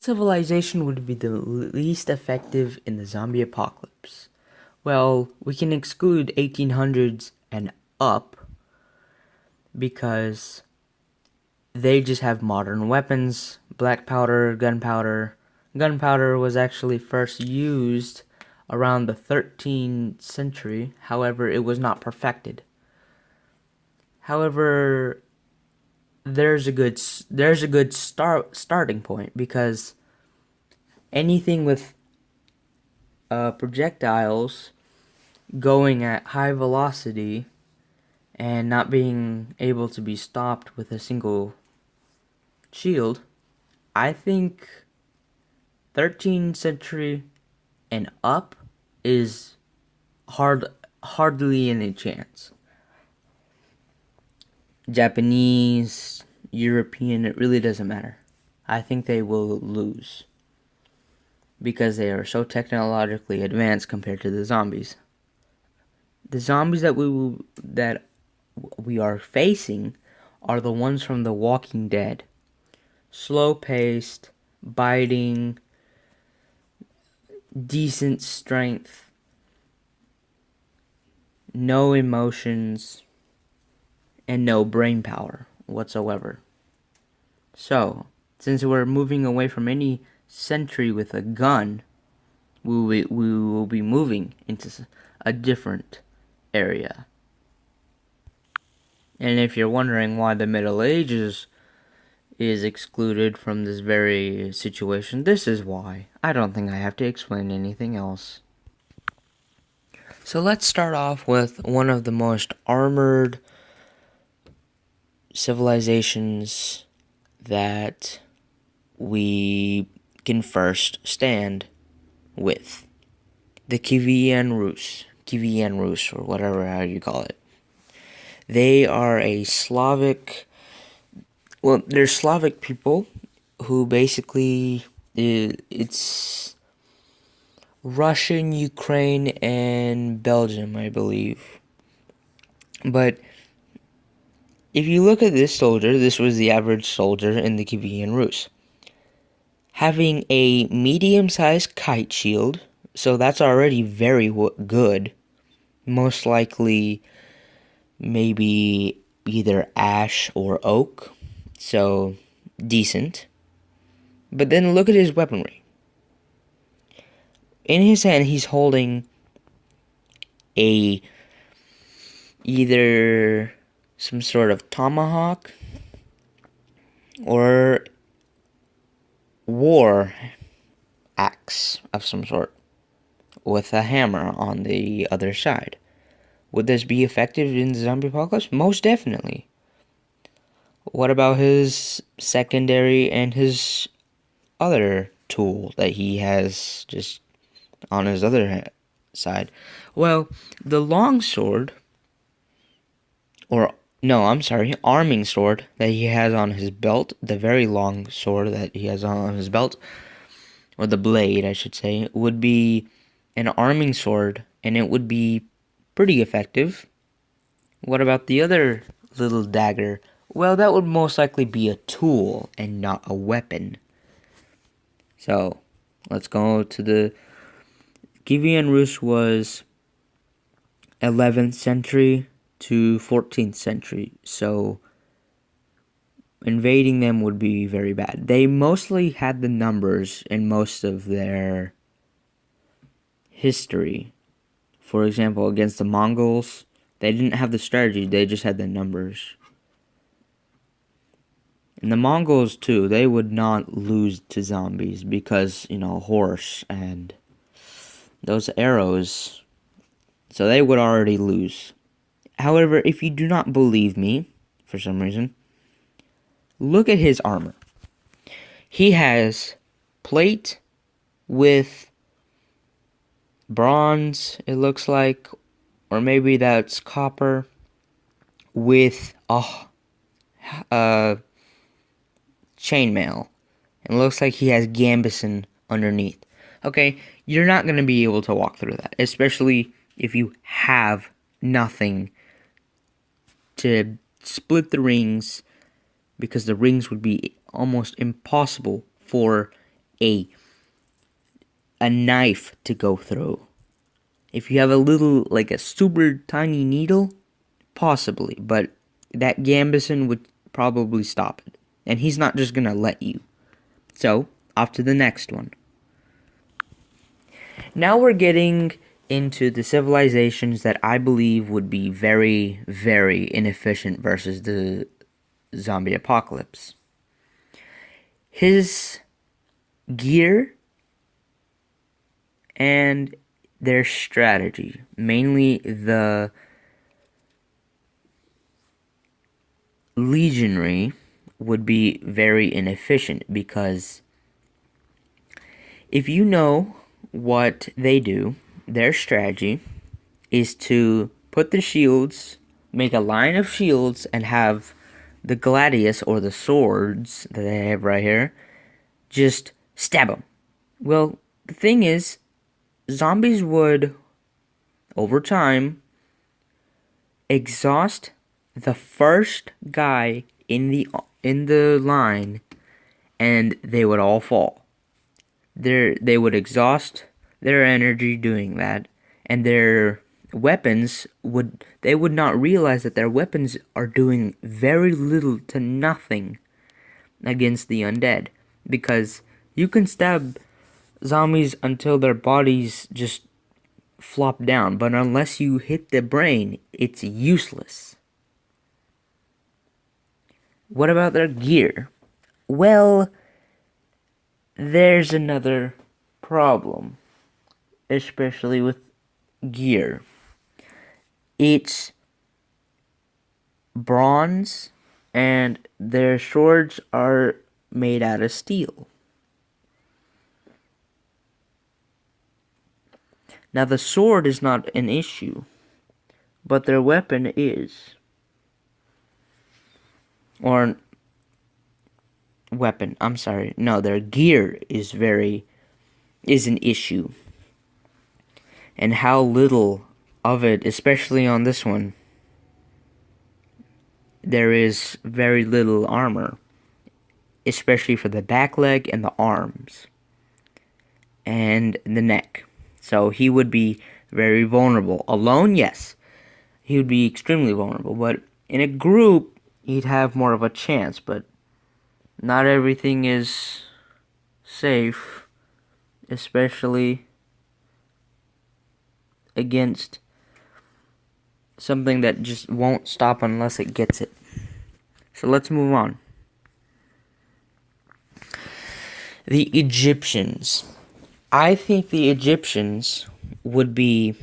civilization would be the least effective in the zombie apocalypse? Well, we can exclude 1800s and up because they just have modern weapons, black powder, gunpowder. Gunpowder was actually first used around the 13th century, however, it was not perfected. However, there's a good starting point because anything with projectiles going at high velocity and not being able to be stopped with a single shield, I think 13th century and up is hardly any chance. Japanese, European, it really doesn't matter. I think they will lose because they are so technologically advanced compared to the zombies. The zombies that we are facing are the ones from The Walking Dead. Slow-paced, biting, decent strength, no emotions, and no brain power whatsoever. So, since we're moving away from any sentry with a gun, we will be moving into a different area. And if you're wondering why the Middle Ages is excluded from this very situation, this is why. I don't think I have to explain anything else. So let's start off with one of the most armored civilizations that we can first stand with. The Kievan Rus, or whatever how you call it. They are they're Slavic people who basically, it's Russian, Ukraine, and Belgium, I believe. But if you look at this soldier, this was the average soldier in the Kievan Rus. Having a medium-sized kite shield, so that's already very good. Most likely, maybe either ash or oak, so decent. But then look at his weaponry. In his hand, he's holding either some sort of tomahawk or war axe of some sort with a hammer on the other side. Would this be effective in the zombie apocalypse? Most definitely. What about his secondary and his other tool that he has just on his other side? Well, the long sword, or no, I'm sorry, arming sword that he has on his belt, the very long sword that he has on his belt, or the blade, I should say, would be an arming sword, and it would be pretty effective. What about the other little dagger? Well, that would most likely be a tool and not a weapon. So, let's go to the Kievan Rus was 11th century to 14th century, so invading them would be very bad. They mostly had the numbers in most of their history. For example, against the Mongols, they didn't have the strategy, they just had the numbers. And the Mongols, too, they would not lose to zombies because, horse and those arrows. So they would already lose. However, if you do not believe me, for some reason, look at his armor. He has plate with bronze, it looks like, or maybe that's copper, with chainmail. It looks like he has gambeson underneath. Okay, you're not going to be able to walk through that, especially if you have nothing to split the rings, because the rings would be almost impossible for a knife to go through. If you have a little, like a super tiny needle, possibly, but that Gambison would probably stop it. And he's not just gonna let you. So, off to the next one. Now we're getting into the civilizations that I believe would be very, very inefficient versus the zombie apocalypse. His gear and their strategy, mainly the legionary, would be very inefficient because if you know what they do, their strategy is to put the shields, make a line of shields, and have the gladius or the swords that they have right here just stab them. Well, the thing is, zombies would, over time, exhaust the first guy in the line, and they would all fall. They would exhaust their energy doing that, and their weapons would not realize that their weapons are doing very little to nothing against the undead, because you can stab zombies until their bodies just flop down, but unless you hit the brain, it's useless. What about their gear? Well, there's another problem, especially with gear. It's bronze, and their swords are made out of steel. Now, the sword is not an issue, but their weapon is. Or, weapon, I'm sorry. No, their gear is an issue. And how little of it, especially on this one, there is very little armor, especially for the back leg and the arms and the neck. So he would be very vulnerable. Alone, yes, he would be extremely vulnerable, but in a group, he'd have more of a chance, but not everything is safe, especially against something that just won't stop unless it gets it. So let's move on. The Egyptians. I think the Egyptians would be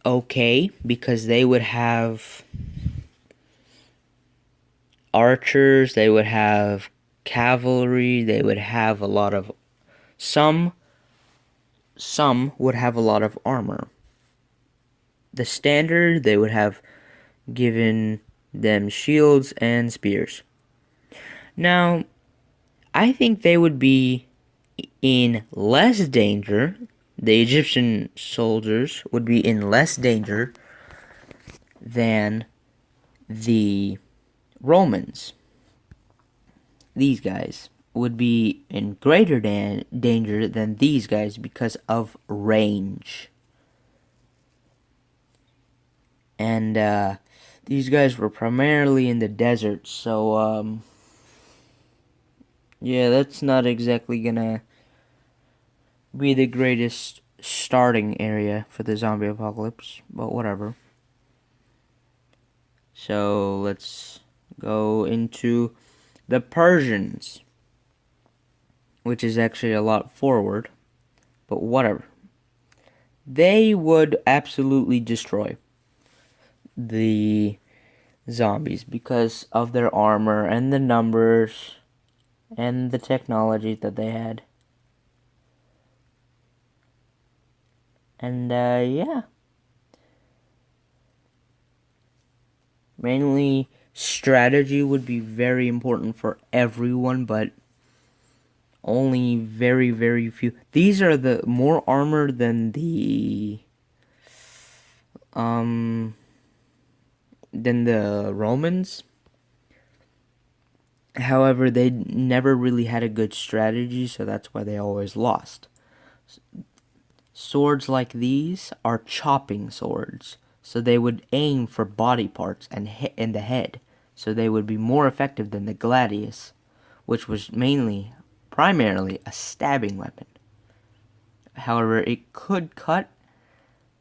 okay because they would have archers, they would have cavalry, they would have a lot of some would have a lot of armor. The standard, they would have given them shields and spears. Now, I think they would be in less danger. The Egyptian soldiers would be in less danger than the Romans. These guys would be in greater danger than these guys because of range. And these guys were primarily in the desert, so yeah, that's not exactly gonna be the greatest starting area for the zombie apocalypse, but whatever. So let's go into the Persians, which is actually a lot forward, but whatever. They would absolutely destroy the zombies because of their armor and the numbers and the technology that they had. And yeah. Mainly strategy would be very important for everyone, but only very, very few. These are the more armor than the Romans. However, they never really had a good strategy, so that's why they always lost. Swords like these are chopping swords, so they would aim for body parts and hit in the head, so they would be more effective than the gladius, which was primarily a stabbing weapon. However, it could cut,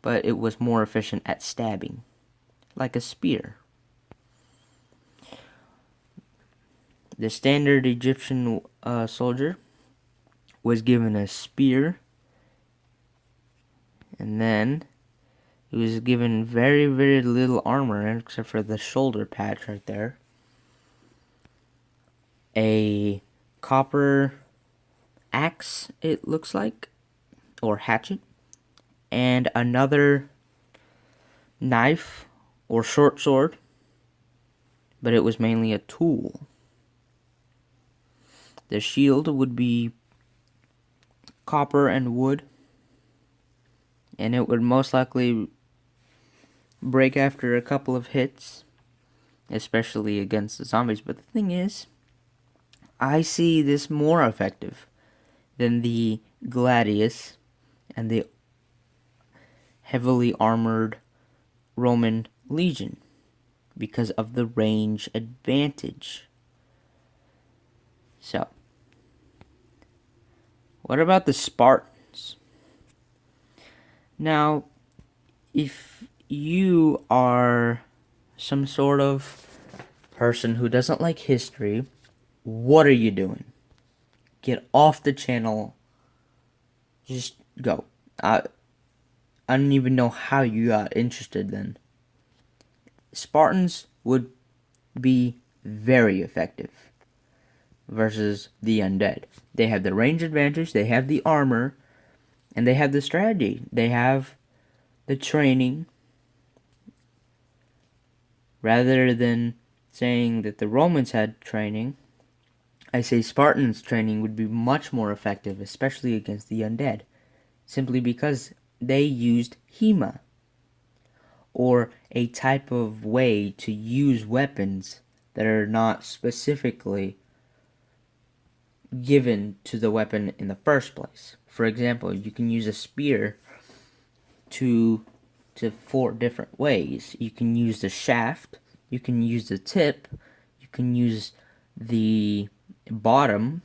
but it was more efficient at stabbing, like a spear. The standard Egyptian soldier was given a spear, and then he was given very, very little armor, except for the shoulder patch right there. A copper axe, it looks like, or hatchet, and another knife or short sword, but it was mainly a tool. The shield would be copper and wood, and it would most likely break after a couple of hits, especially against the zombies. But the thing is, I see this more effective than the gladius and the heavily armored Roman legion because of the range advantage. So, what about the Spartans? Now, if you are some sort of person who doesn't like history, what are you doing? Get off the channel. Just go. I don't even know how you got interested then. Spartans would be very effective versus the undead. They have the range advantage, they have the armor, and they have the strategy. They have the training. Rather than saying that the Romans had training, I say Spartans' training would be much more effective, especially against the undead, simply because they used HEMA, or a type of way to use weapons that are not specifically given to the weapon in the first place. For example, you can use a spear to 4 different ways. You can use the shaft, you can use the tip, you can use the bottom,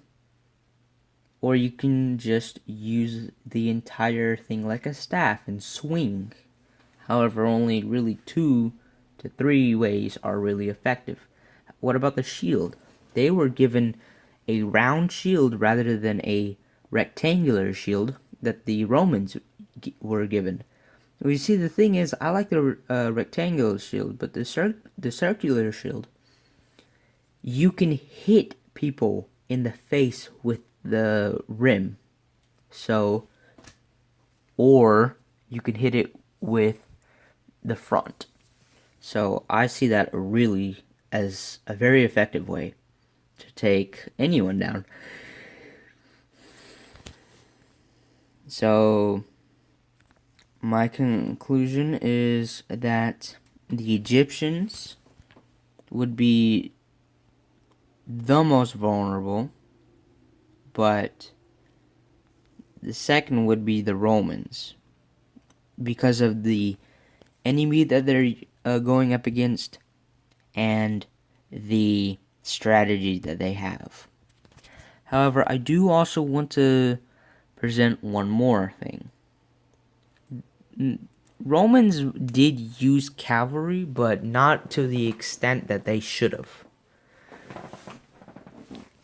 or you can just use the entire thing like a staff and swing. However, only really 2 to 3 ways are really effective. What about the shield? They were given a round shield rather than a rectangular shield that the Romans were given. Well, you see, the thing is, I like the rectangular shield, but the circular shield, you can hit people in the face with the rim. So, or you can hit it with the front. So I see that really as a very effective way to take anyone down. So my conclusion is that the Egyptians would be the most vulnerable, but the second would be the Romans, because of the enemy that they're going up against and the strategy that they have. However, I do also want to present one more thing. Romans did use cavalry, but not to the extent that they should have.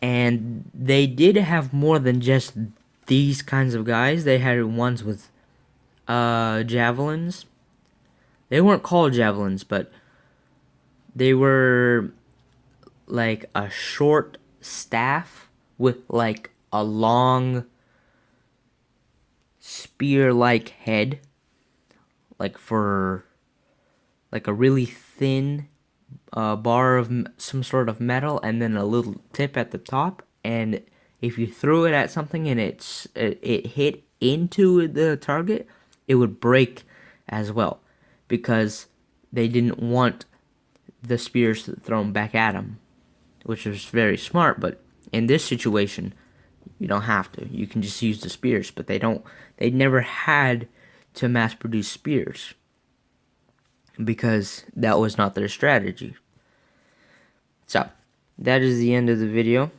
And they did have more than just these kinds of guys. They had ones with javelins. They weren't called javelins, but they were like a short staff with like a long spear-like head, like for like a really thin bar of some sort of metal, and then a little tip at the top. And if you threw it at something and it hit into the target, it would break as well, because they didn't want the spears thrown back at them. which is very smart. But in this situation, you don't have to. You can just use the spears. But they never had to mass produce spears because that was not their strategy. So, that is the end of the video.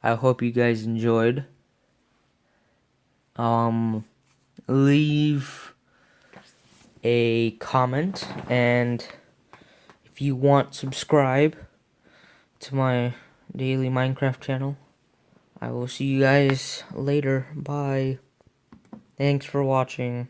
I hope you guys enjoyed. Leave a comment, and if you want, subscribe to my daily Minecraft channel. I will see you guys later. Bye. Thanks for watching.